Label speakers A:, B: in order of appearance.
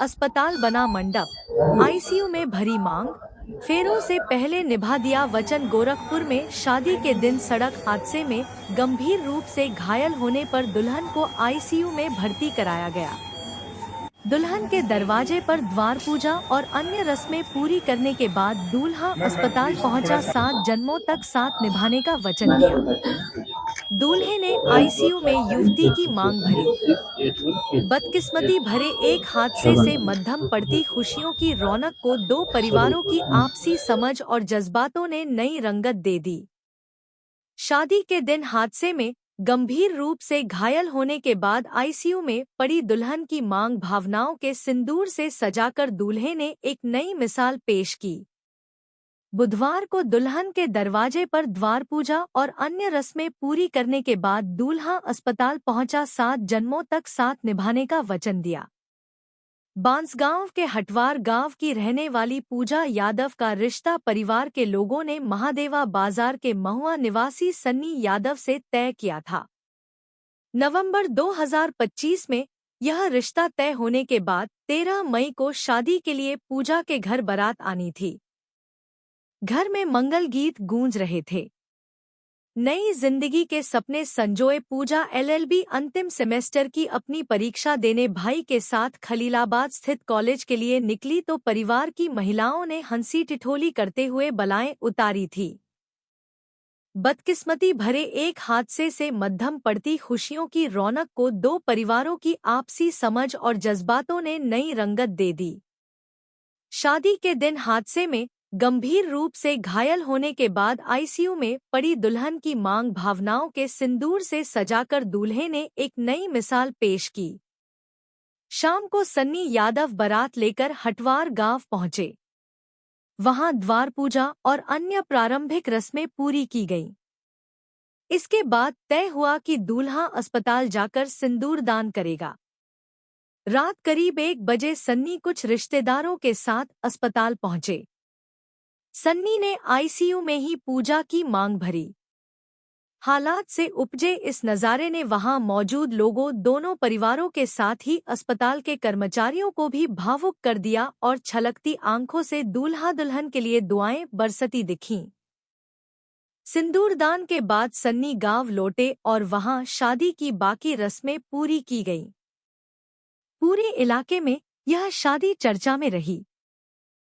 A: अस्पताल बना मंडप, आईसीयू में भरी मांग। फेरों से पहले निभा दिया वचन। गोरखपुर में शादी के दिन सड़क हादसे में गंभीर रूप से घायल होने पर दुल्हन को आईसीयू में भर्ती कराया गया। दुल्हन के दरवाजे पर द्वार पूजा और अन्य रस्में पूरी करने के बाद दूल्हा अस्पताल पहुंचा। 7 जन्मों तक साथ निभाने का वचन दिया। दूल्हे ने आईसीयू में युवती की मांग भरी। बदकिस्मती भरे एक हादसे से मद्धम पड़ती खुशियों की रौनक को दो परिवारों की आपसी समझ और जज्बातों ने नई रंगत दे दी। शादी के दिन हादसे में गंभीर रूप से घायल होने के बाद आईसीयू में पड़ी दुल्हन की मांग भावनाओं के सिंदूर से सजाकर दूल्हे ने एक नई मिसाल पेश की। बुधवार को दुल्हन के दरवाजे पर द्वार पूजा और अन्य रस्में पूरी करने के बाद दूल्हा अस्पताल पहुंचा। 7 जन्मों तक साथ निभाने का वचन दिया। बांसगांव के हटवार गांव की रहने वाली पूजा यादव का रिश्ता परिवार के लोगों ने महादेवा बाजार के महुआ निवासी सन्नी यादव से तय किया था। नवंबर 2025 में यह रिश्ता तय होने के बाद 13 मई को शादी के लिए पूजा के घर बारात आनी थी। घर में मंगल गीत गूंज रहे थे। नई जिंदगी के सपने संजोए पूजा एलएलबी अंतिम सेमेस्टर की अपनी परीक्षा देने भाई के साथ खलीलाबाद स्थित कॉलेज के लिए निकली तो परिवार की महिलाओं ने हंसी ठिठोली करते हुए बलाएं उतारी थी। बदकिस्मती भरे एक हादसे से मद्धम पड़ती खुशियों की रौनक को दो परिवारों की आपसी समझ और जज्बातों ने नई रंगत दे दी। शादी के दिन हादसे में गंभीर रूप से घायल होने के बाद आईसीयू में पड़ी दुल्हन की मांग भावनाओं के सिंदूर से सजाकर दूल्हे ने एक नई मिसाल पेश की। शाम को सन्नी यादव बारात लेकर हटवार गांव पहुंचे। वहां द्वार पूजा और अन्य प्रारंभिक रस्में पूरी की गईं। इसके बाद तय हुआ कि दूल्हा अस्पताल जाकर सिंदूर दान करेगा। रात करीब 1 बजे सन्नी कुछ रिश्तेदारों के साथ अस्पताल पहुंचे। सन्नी ने आईसीयू में ही पूजा की मांग भरी। हालात से उपजे इस नज़ारे ने वहां मौजूद लोगों, दोनों परिवारों के साथ ही अस्पताल के कर्मचारियों को भी भावुक कर दिया और छलकती आंखों से दूल्हा दुल्हन के लिए दुआएं बरसती दिखीं। सिंदूरदान के बाद सन्नी गांव लौटे और वहां शादी की बाकी रस्में पूरी की गईं। पूरे इलाके में यह शादी चर्चा में रही।